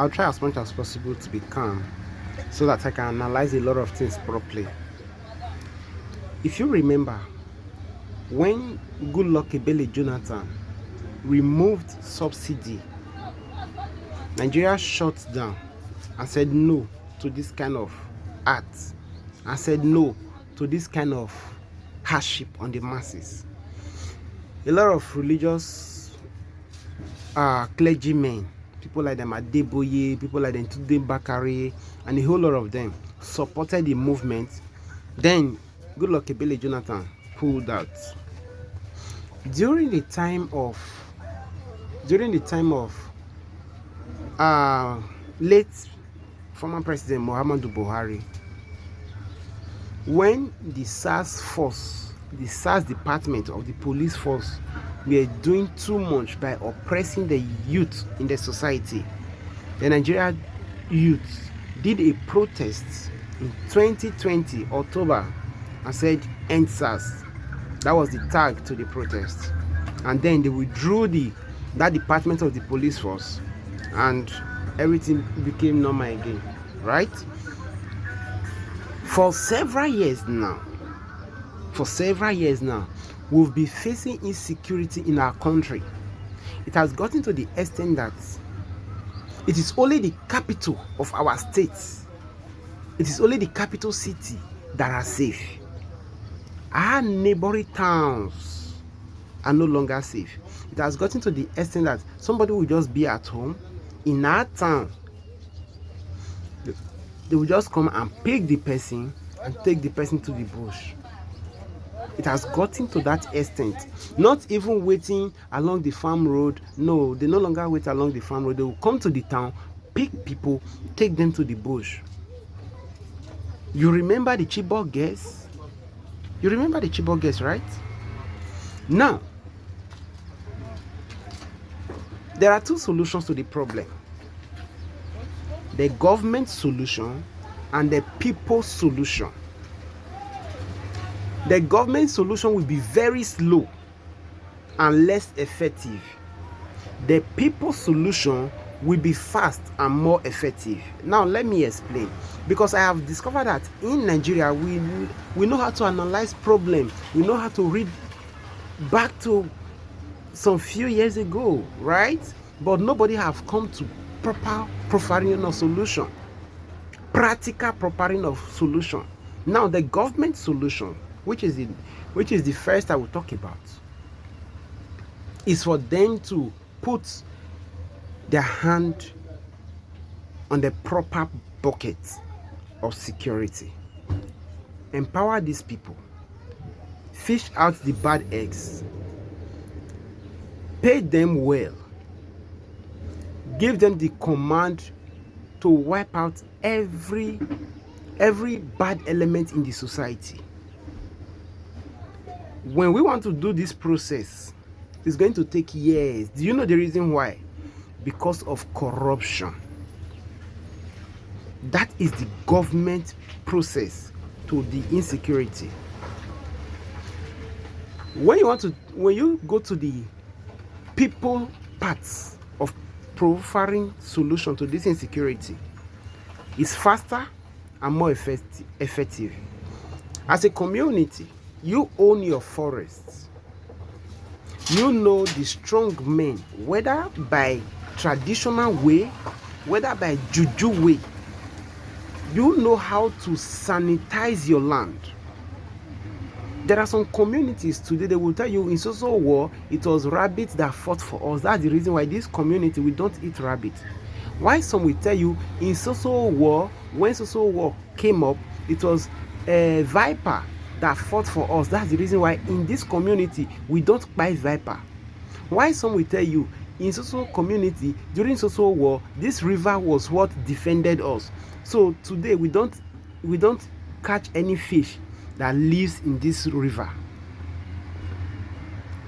I'll try as much as possible to be calm so that I can analyze a lot of things properly. If you remember, when Goodluck Ebele Jonathan removed subsidy, Nigeria shut down and said no to this kind of art, and said no to this kind of hardship on the masses. A lot of religious clergymen, people like them Adeboye, people like them Tunde Bakare, and a whole lot of them supported the movement. Then Goodluck Ebele Jonathan pulled out. During the time of late former President Muhammadu Buhari, when the SARS force, the SARS department of the police force, were doing too much by oppressing the youth in the society, the Nigerian youth did a protest in 2020 October and said end SARS. That was the tag to the protest, and then they withdrew that department of the police force, and everything became normal again, right? For several years now, we've been facing insecurity in our country. It has gotten to the extent that it is only the capital of our states, it is only the capital city that are safe. Our neighboring towns are no longer safe. It has gotten to the extent that somebody will just be at home in our town. They will just come and pick the person and take the person to the bush. It has gotten to that extent. Not even waiting along the farm road. No, they no longer wait along the farm road. They will come to the town, pick people, take them to the bush. You remember the Chibok girls? You remember the Chibok girls, right? Now, there are two solutions to the problem: the government solution and the people solution. The government solution will be very slow and less effective. The people solution will be fast and more effective. Now let me explain, because I have discovered that in Nigeria we know how to analyze problem. We know how to read back to some few years ago, right? But nobody have come to proper profiling of solution, practical profiling of solution. Now the government solution, which is the first I will talk about, is for them to put their hand on the proper bucket of security. Empower these people, fish out the bad eggs, pay them well, give them the command to wipe out every bad element in the society. When we want to do this process, it's going to take years. Do you know the reason why? Because of corruption. That is the government process to the insecurity. When you go to the people parts of providing solution to this insecurity, it's faster and more effective. As a community, you own your forests. You know the strong men, whether by traditional way, whether by juju way. You know how to sanitize your land. There are some communities today, they will tell you in so war, it was rabbits that fought for us. That's the reason why this community, we don't eat rabbit. Why some will tell you in so war, when so war came up, it was a viper that fought for us. That's the reason why in this community we don't buy viper. Why some will tell you in so community during so war, this river was what defended us. So today we don't catch any fish that lives in this river.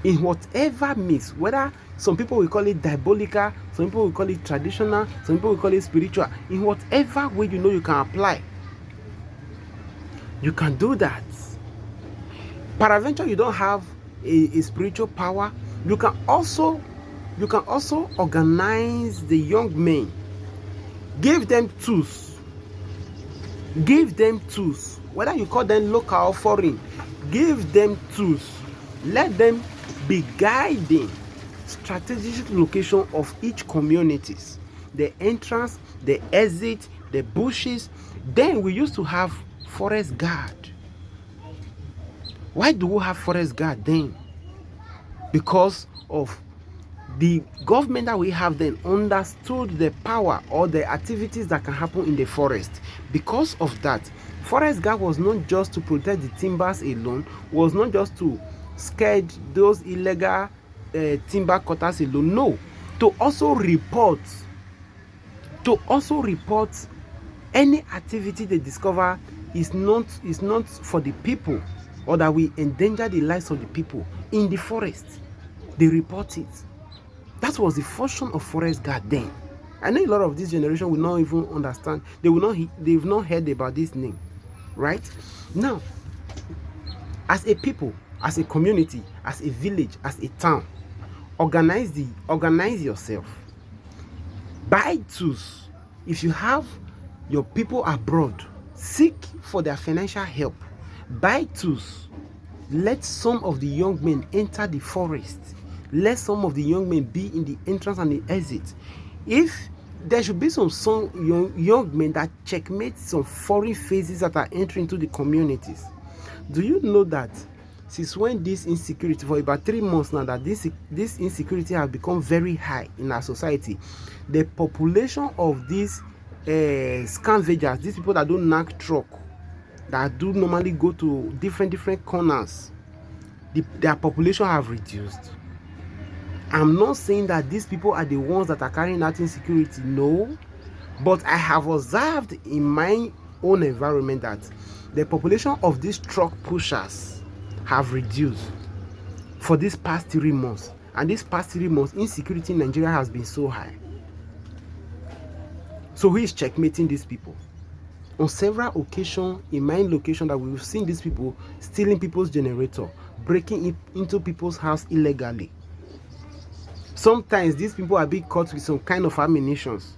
In whatever mix, whether some people will call it diabolical, some people will call it traditional, some people will call it spiritual, in whatever way you know you can apply, you can do that. Peradventure you don't have a spiritual power, you can also organize the young men Give them tools. Give them tools. Whether you call them local or foreign, give them tools. Let them be guiding strategic location of each communities, the entrance, the exit, the bushes. Then we used to have forest guard. Why do we have forest guard then? Because of the government that we have then understood the power or the activities that can happen in the forest. Because of that, forest guard was not just to protect the timbers alone, was not just to scare those illegal timber cutters alone. No, to also report any activity they discover is not for the people, or that we endanger the lives of the people in the forest. They report it. That was the function of forest guard then. I know a lot of this generation will not even understand. They've not heard about this name, right? Now, as a people, as a community, as a village, as a town, organize yourself. Buy tools. If you have your people abroad, seek for their financial help. Buy tools. Let some of the young men enter the forest. Let some of the young men be in the entrance and the exit. If there should be some young men that checkmate some foreign faces that are entering into the communities. Do you know that since when this insecurity, for about 3 months now, that this insecurity has become very high in our society, the population of these scavengers, these people that don't knack truck, that do normally go to different corners, their population have reduced. I'm not saying that these people are the ones that are carrying out insecurity, no, but I have observed in my own environment that the population of these truck pushers have reduced for these past 3 months. And these past 3 months, insecurity in Nigeria has been so high. So who is checkmating these people? On several occasions in my location that we've seen these people stealing people's generator, breaking it into people's house illegally. Sometimes these people are being caught with some kind of ammunitions,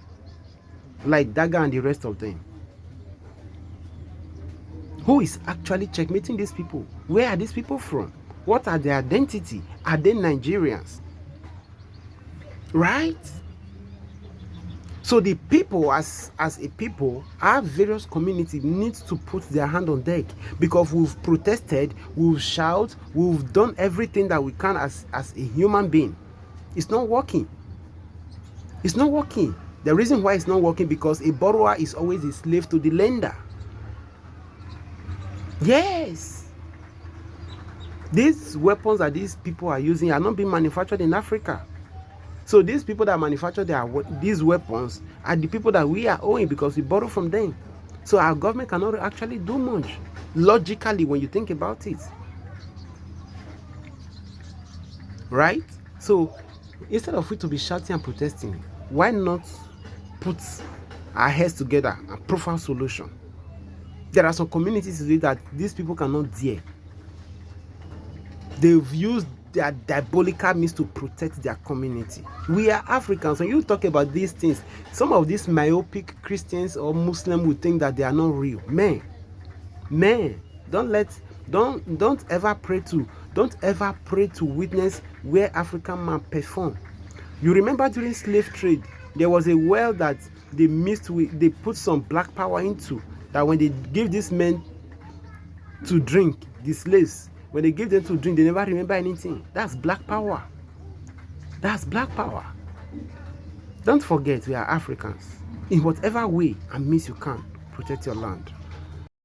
like dagger and the rest of them. Who is actually checkmating these people? Where are these people from? What are their identity? Are they Nigerians? Right? So the people, as a people, our various communities need to put their hand on deck, because we've protested, we've shouted, we've done everything that we can as a human being. It's not working. It's not working. The reason why it's not working, because a borrower is always a slave to the lender. Yes. These weapons that these people are using are not being manufactured in Africa. So these people that manufacture these weapons are the people that we are owing, because we borrow from them. So our government cannot actually do much, logically, when you think about it. Right? So instead of we to be shouting and protesting, why not put our heads together and profile solution? There are some communities today that these people cannot dare. They've used their diabolical means to protect their community. We are Africans. When you talk about these things, some of these myopic Christians or Muslims will think that they are not real. Man, don't ever pray to witness where African man perform. You remember during slave trade, there was a well that they put some black power into, that when they give these men to drink, the slaves, when they give them to drink, they never remember anything. That's black power. That's black power. Don't forget, we are Africans. In whatever way and means you can, protect your land.